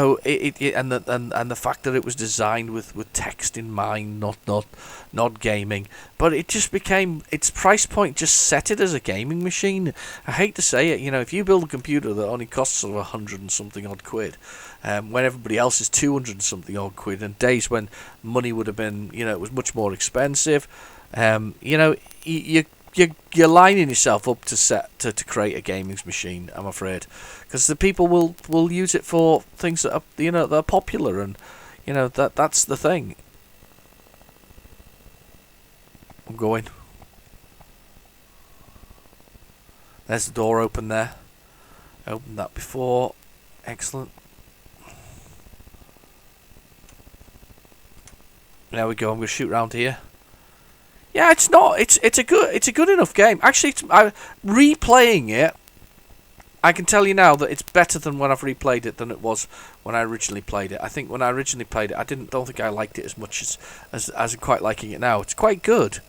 the fact that it was designed with text in mind, not gaming, but it just became, its price point just set it as a gaming machine. I hate to say it, if you build a computer that only costs sort of 100 and something odd quid, when everybody else is 200 and something odd quid, and days when money would have been, it was much more expensive. You're lining yourself up to create a gaming machine, I'm afraid, because the people will use it for things that are that are popular, and that's the thing. I'm going. There's the door open there. I opened that before. Excellent. There we go. I'm going to shoot round here. Yeah, it's not. It's a good enough game. Actually, replaying it, I can tell you now that it's better than when I've replayed it than it was when I originally played it. I think when I originally played it, don't think I liked it as much as I'm quite liking it now. It's quite good.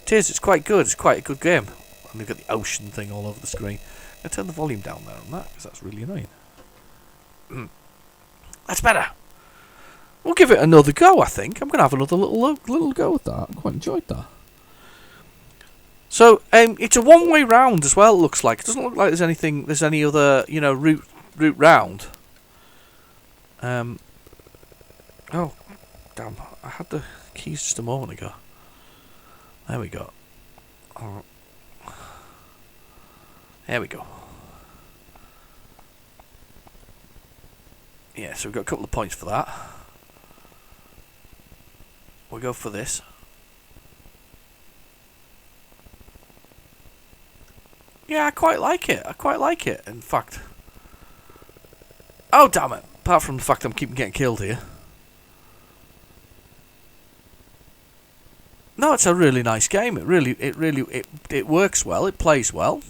It is. It's quite good. It's quite a good game. And they've got the ocean thing all over the screen. I turn the volume down there on that because that's really annoying. That's better. We'll give it another go. I think I'm gonna have another little go with that. I quite enjoyed that. So it's a one-way round as well. It looks like it doesn't look like there's any other route round. Oh damn! I had the keys just a moment ago. There we go. There we go. Yeah, so we've got a couple of points for that. We'll go for this. Yeah, I quite like it. In fact. Oh, damn it. Apart from the fact I'm keeping getting killed here. No, it's a really nice game. It works well. It plays well.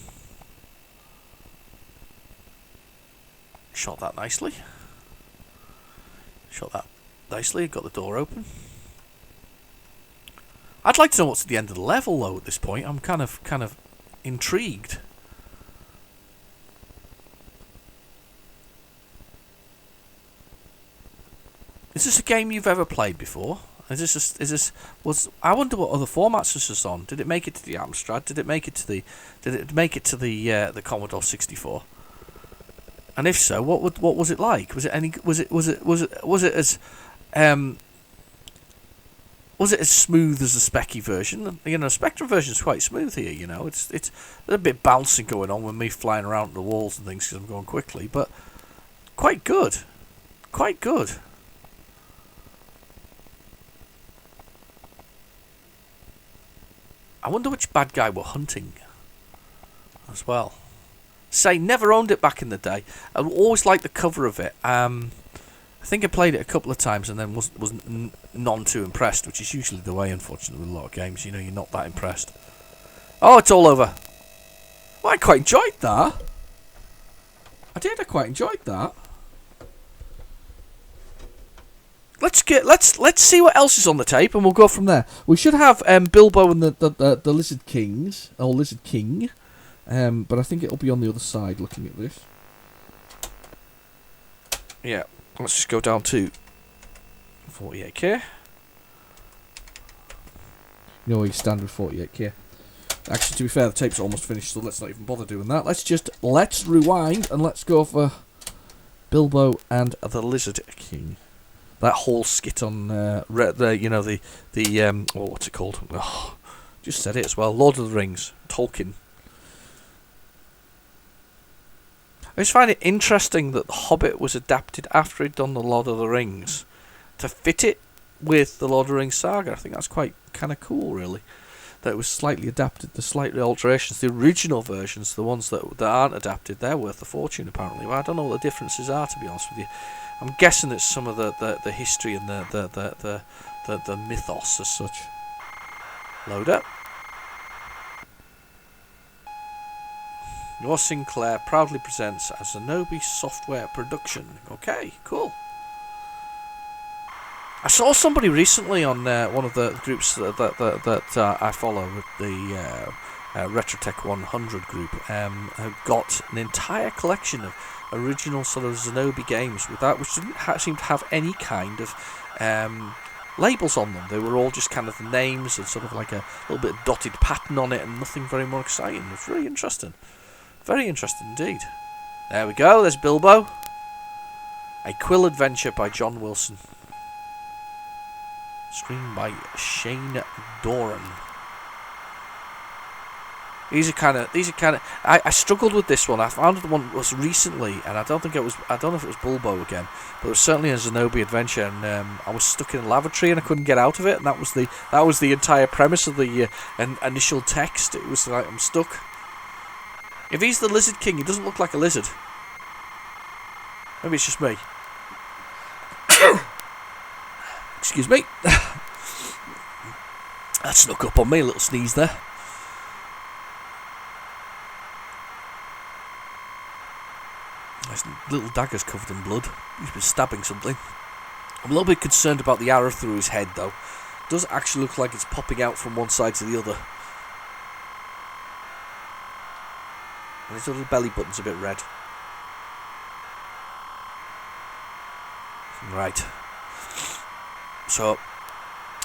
Shot that nicely. Got the door open. I'd like to know what's at the end of the level, though, at this point. I'm kind of intrigued. Is this a game you've ever played before? I wonder what other formats this is on. Did it make it to the Amstrad? Did it make it to the Commodore 64? And if so, what was it like? Was it as smooth as the Specky version? Spectrum version is quite smooth here. It's there's a bit bouncing going on with me flying around the walls and things because I'm going quickly, but quite good. I wonder which bad guy we're hunting as well. Say, never owned it back in the day. I always liked the cover of it. I think I played it a couple of times and then was none too impressed, which is usually the way, unfortunately, with a lot of games. You're not that impressed. Oh, it's all over. Well, I quite enjoyed that. I quite enjoyed that. Let's see what else is on the tape, and we'll go from there. We should have Bilbo and the Lizard Kings, or Lizard King, but I think it'll be on the other side. Looking at this, yeah. Let's just go down to 48k. You know where you stand with 48k. Actually, to be fair, the tape's almost finished, so let's not even bother doing that. Let's rewind and let's go for Bilbo and the Lizard King. That whole skit on what's it called? Oh, just said it as well. Lord of the Rings, Tolkien. I just find it interesting that The Hobbit was adapted after he'd done The Lord of the Rings to fit it with the Lord of the Rings saga. I think that's quite kind of cool, really. That it was slightly adapted, the slightly alterations. The original versions, the ones that aren't adapted, they're worth a fortune apparently. Well, I don't know what the differences are, to be honest with you. I'm guessing it's some of the history and the mythos as such. Load up. Your Sinclair proudly presents a Zenobi software production. Okay, cool. I saw somebody recently on one of the groups that I follow, with the Retrotech 100 group, who got an entire collection of original sort of Zenobi games which didn't seem to have any kind of labels on them. They were all just kind of the names and sort of like a little bit of dotted pattern on it, and nothing very more exciting. It was really interesting. Very interesting indeed. There we go, there's Bilbo. A Quill Adventure by John Wilson. Screened by Shane Doran. These are kind of. I struggled with this one. I found the one was recently, and I don't know if it was Bilbo again, but it was certainly a Zenobi adventure, and I was stuck in a lavatory and I couldn't get out of it, and that was the entire premise of the initial text. It was like, I'm stuck. If he's the Lizard King, he doesn't look like a lizard. Maybe it's just me. Excuse me. That snuck up on me, a little sneeze there. His little dagger's covered in blood. He's been stabbing something. I'm a little bit concerned about the arrow through his head, though. It does actually look like it's popping out from one side to the other. And his little belly button's a bit red. Right. So,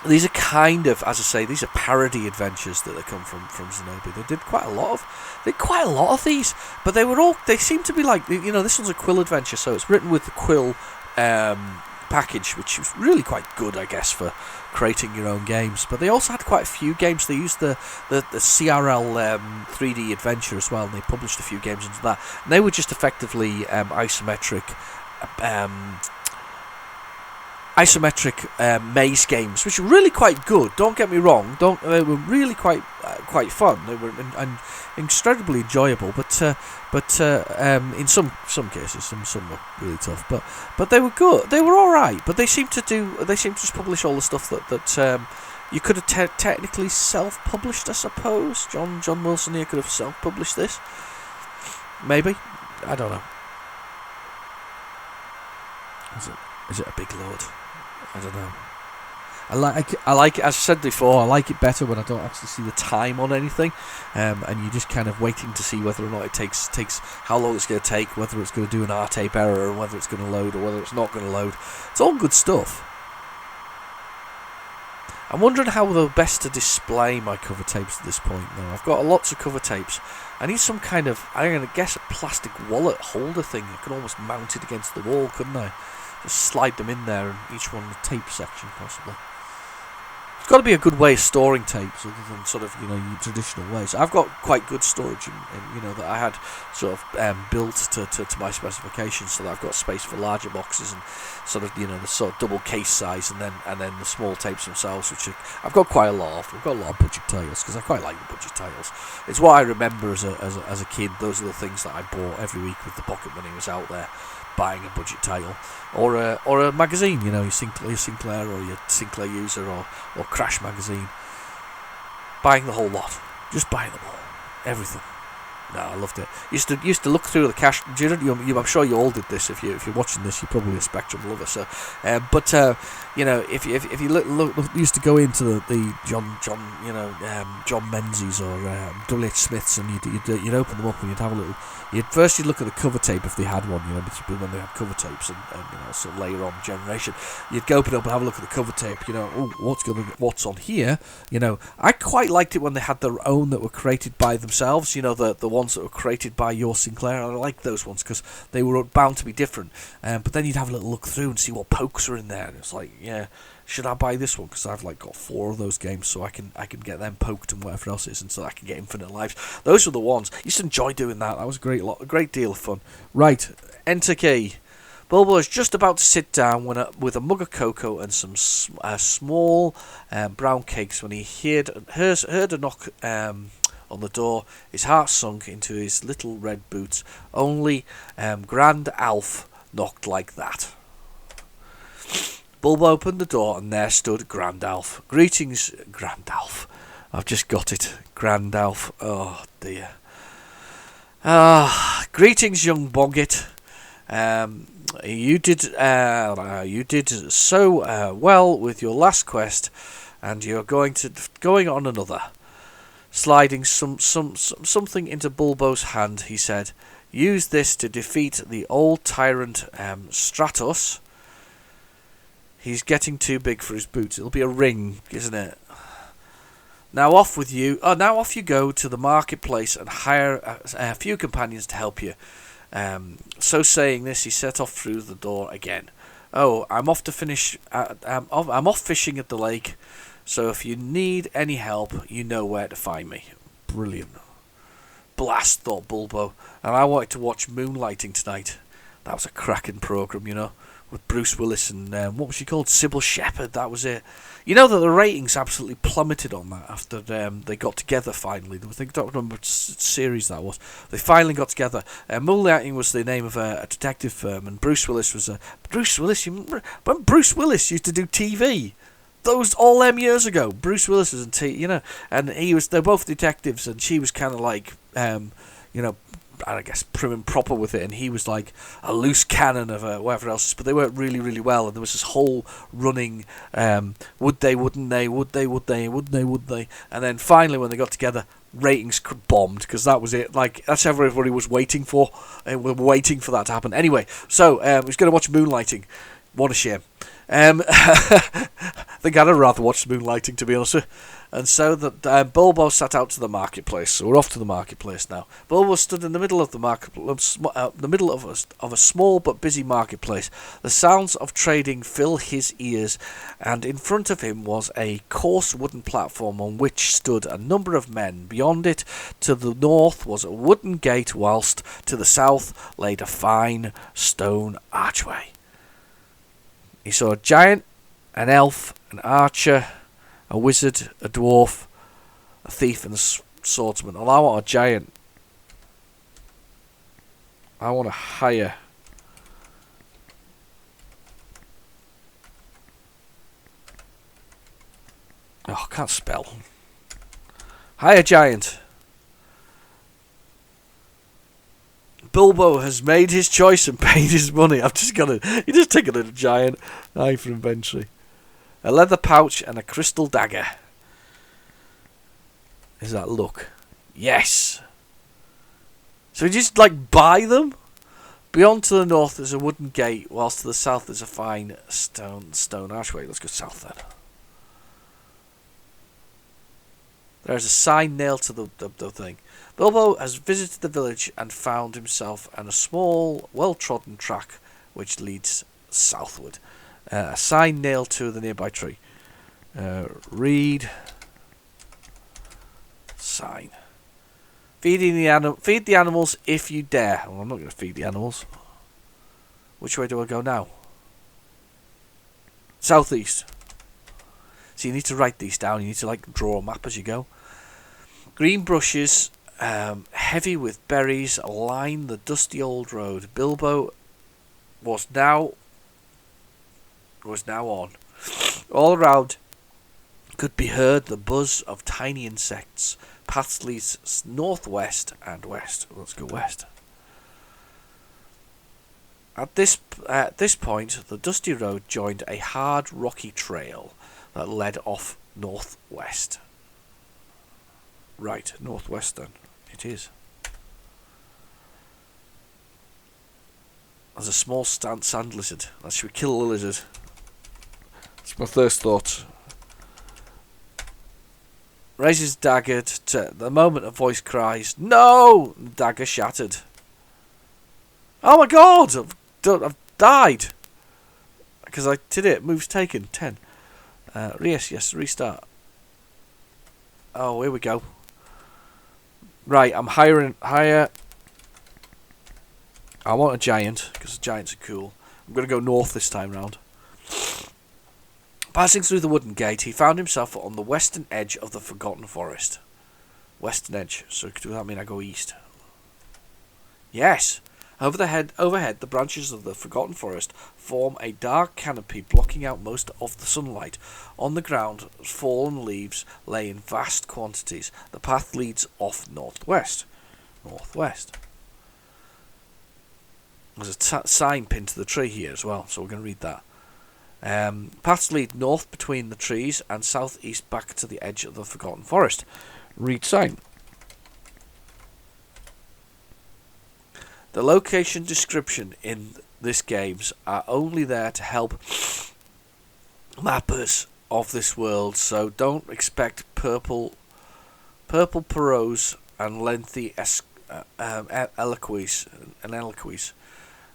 these are kind of, as I say, these are parody adventures that come from Zenobi. They did quite a lot of these, but they seem to be like, this one's a Quill adventure, so it's written with the Quill package, which is really quite good, I guess, for creating your own games. But they also had quite a few games. They used the CRL 3D adventure as well, and they published a few games into that. And they were just effectively isometric maze games, which were really quite good. Don't get me wrong. They were really quite fun. They were incredibly enjoyable. But in some cases, some were really tough. But they were good. They were all right. But they seem to just publish all the stuff that you could have technically self-published, I suppose. John Wilson here could have self-published this. Maybe. I don't know. Is it a big load? I don't know. I like it, as I said before, I like it better when I don't actually see the time on anything, and you're just kind of waiting to see whether or not it takes how long it's going to take, whether it's going to do an R-tape error, or whether it's going to load, or whether it's not going to load. It's all good stuff. I'm wondering how the best to display my cover tapes at this point, though. I've got lots of cover tapes. I need some kind of, I'm going to guess, a plastic wallet holder thing. I could almost mount it against the wall, couldn't I? Just slide them in there, and each one in the tape section, possibly. It's got to be a good way of storing tapes, other than sort of, your traditional ways. I've got quite good storage, that I had sort of built to my specifications, so that I've got space for larger boxes and sort of, the sort of double case size, and then the small tapes themselves, which I've got quite a lot of. I've got a lot of budget titles because I quite like the budget titles. It's what I remember as a kid. Those are the things that I bought every week with the pocket money was out there. Buying a budget title, or a magazine, your Sinclair or your Sinclair User or Crash magazine. Buying the whole lot, just buying them all, everything. No, I loved it. Used to look through the cache. I'm sure you all did this. If you're watching this, you're probably a Spectrum lover. So, if you used to go into the John Menzies or W.H. Smiths, and you'd open them up and you'd have a little. You'd look at the cover tape if they had one. When they had cover tapes, and sort of later on generation, you'd go open it up and have a look at the cover tape. What's on here? I quite liked it when they had their own that were created by themselves. The ones that were created by your Sinclair. I liked those ones because they were bound to be different. But then you'd have a little look through and see what pokes are in there. And it's like, yeah, should I buy this one? Because I've got 4 of those games, so I can get them poked and whatever else it is, and so I can get Infinite Lives. Those were the ones. I used to enjoy doing that. That was a great deal of fun. Right, enter key. Bulbo is just about to sit down with a mug of cocoa and some small brown cakes when he heard a knock on the door. His heart sunk into his little red boots. Only Grand Alf knocked like that. Bulbo opened the door, and there stood Grand Alf. Greetings, Grand Alf. I've just got it. Grand Alf. Oh, dear. Greetings, young Boggit. You did so well with your last quest, and you're going on another. Sliding something into Bulbo's hand, he said, "Use this to defeat the old tyrant Stratos. He's getting too big for his boots. It'll be a ring, isn't it? Now off with you. Now off you go to the marketplace and hire a few companions to help you." So saying this, he set off through the door again. I'm off to finish. I'm off fishing at the lake. So if you need any help, you know where to find me. Brilliant. Blast, thought Bulbo. And I wanted to watch Moonlighting tonight. That was a cracking programme, with Bruce Willis and what was she called? Sybil Shepherd. That was it. That the ratings absolutely plummeted on that after they got together finally. I don't remember what series that was. They finally got together. Moonlighting was the name of a detective firm, and Bruce Willis was Bruce Willis. You remember when Bruce Willis used to do TV? Those all them years ago. Bruce Willis was in TV, and they're both detectives, and she was kind of like, I guess prim and proper with it, and he was like a loose cannon of whatever else. But they worked really, really well, and there was this whole running, would they, wouldn't they, would they, would they, would they, would they, and then finally when they got together, ratings bombed because that was it. Like that's what everybody was waiting for. We're waiting for that to happen. Anyway, so I was going to watch Moonlighting. What a shame. I think I'd have rather watched Moonlighting, to be honest with you. And so that Bulbo sat out to the marketplace. So we're off to the marketplace now. Bulbo stood in the middle of of a small but busy marketplace. The sounds of trading fill his ears, and in front of him was a coarse wooden platform on which stood a number of men. Beyond it, to the north, was a wooden gate, whilst to the south laid a fine stone archway. He saw a giant, an elf, an archer, a wizard, a dwarf, a thief, and a swordsman. And I want a giant. I want to hire. Oh, I can't spell. Hire giant. Bulbo has made his choice and paid his money. You're just taking a giant eye for inventory. A leather pouch and a crystal dagger. Is that luck? Yes. So we just buy them? Beyond to the north there's a wooden gate, whilst to the south there's a fine stone archway. Let's go south then. There's a sign nailed to the thing. Bulbo has visited the village and found himself on a small, well-trodden track which leads southward. A sign nailed to the nearby tree. Read sign. Feed the animals if you dare. Well, I'm not going to feed the animals. Which way do I go now? Southeast. So you need to write these down. You need to draw a map as you go. Green brushes, heavy with berries, line the dusty old road. Bulbo was now on. All around could be heard the buzz of tiny insects Paths leads northwest and west. Let's go west. At this point, the dusty road joined a hard, rocky trail that led off northwest. Right, northwest then. It is. There's a small sand lizard. Should we kill the lizard? That's my first thought. Raises dagger to the moment a voice cries, "No!" The dagger shattered. Oh my god! I've died! Because I did it. Moves taken. 10. Yes, restart. Oh, here we go. Right, I'm higher. I want a giant, because giants are cool. I'm going to go north this time round. Passing through the wooden gate, he found himself on the western edge of the Forgotten Forest. Western edge, so does that mean I go east? Yes! Overhead, the branches of the Forgotten Forest form a dark canopy blocking out most of the sunlight. On the ground, fallen leaves lay in vast quantities. The path leads off northwest. Northwest. There's a sign pinned to the tree here as well, so we're going to read that. Paths lead north between the trees and southeast back to the edge of the Forgotten Forest. Read sign. The location description in this games are only there to help mappers of this world, so don't expect purple prose and lengthy eloquise.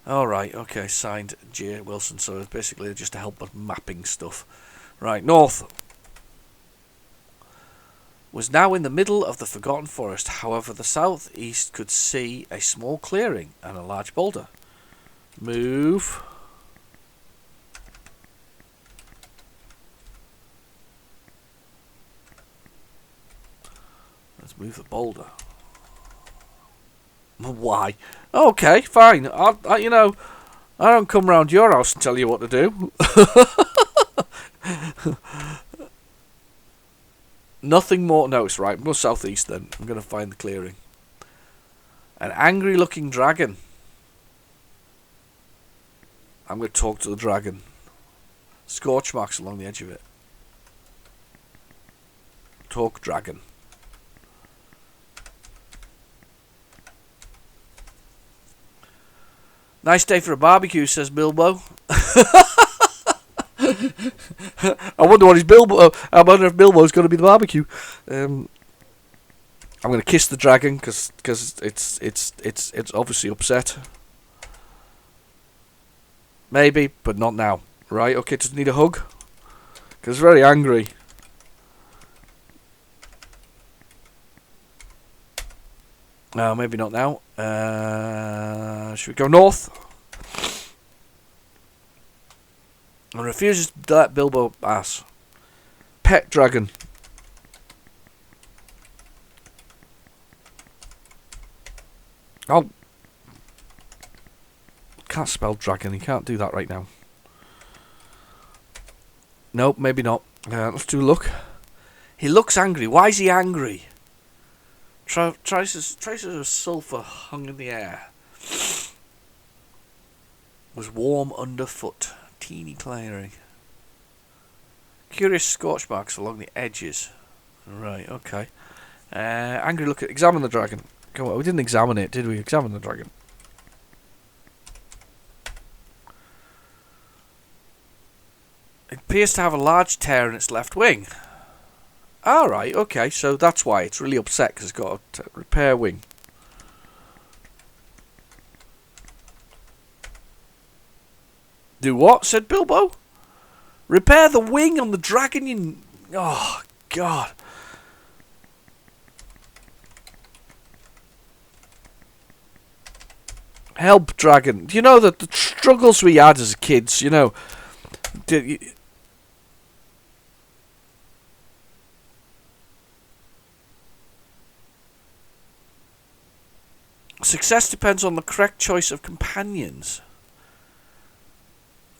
Alright, okay, signed J. Wilson, so it's basically just to help with mapping stuff. Right, north. Was now in the middle of the Forgotten Forest, however the southeast could see a small clearing and a large boulder. Move. Let's move the boulder. Why? Okay, fine. I don't come round your house and tell you what to do. Nothing more. No, it's right. I'm going southeast then. I'm going to find the clearing. An angry-looking dragon. I'm going to talk to the dragon. Scorch marks along the edge of it. Talk, dragon. Nice day for a barbecue, says Bilbo. I wonder what his Bilbo. I wonder if Bilbo's going to be the barbecue. I'm going to kiss the dragon because it's obviously upset. Maybe, but not now. Right? Okay, does it need a hug? Because it's very angry. No, maybe not now. Should we go north? And refuses to let Bilbo pass. Pet dragon. Oh. Can't spell dragon. You can't do that right now. Nope, maybe not. Let's do a look. He looks angry. Why is he angry? Traces of sulphur hung in the air. Was warm underfoot. Teeny clearing. Curious scorch marks along the edges. Right, okay. Angry look at... Examine the dragon. Come on, we didn't examine it, did we? Examine the dragon. It appears to have a large tear in its left wing. Alright, okay, so that's why it's really upset, because it's got a repair wing. Do what? Said Bilbo. Repair the wing on the dragon, you... Oh, God. Help, dragon. You know that the struggles we had as kids, you know... Success depends on the correct choice of companions.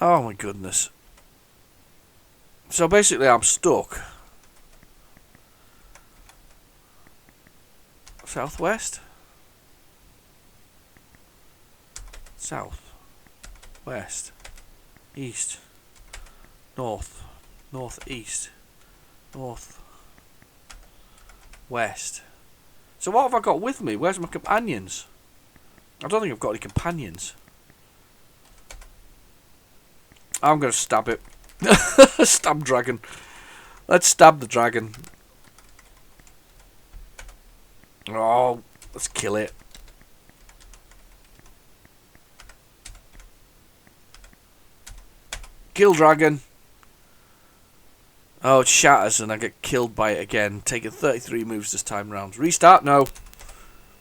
Oh my goodness. So basically I'm stuck. Southwest. South. West. East. North. Northeast. North. West. So what have I got with me? Where's my companions? I don't think I've got any companions. I'm going to stab it. Stab dragon. Let's stab the dragon. Oh, let's kill it. Kill dragon. Oh, it shatters and I get killed by it again. Taking 33 moves this time round. Restart? No.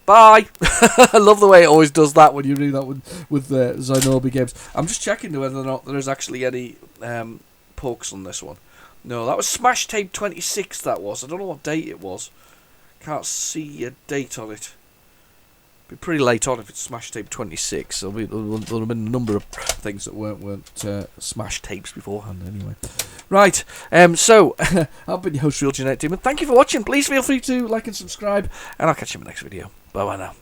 Bye! I love the way it always does that when you do that with Zynobi games. I'm just checking whether or not there's actually any pokes on this one. No, that was Smash Tape 26, that was. I don't know what date it was. Can't see a date on it. Be pretty late on if it's Smash Tape 26. There'll have been a number of things that weren't Smash Tapes beforehand anyway. Right, so, I've been your host, Real Genetic Demon. Thank you for watching. Please feel free to like and subscribe, and I'll catch you in the next video. Bye-bye now.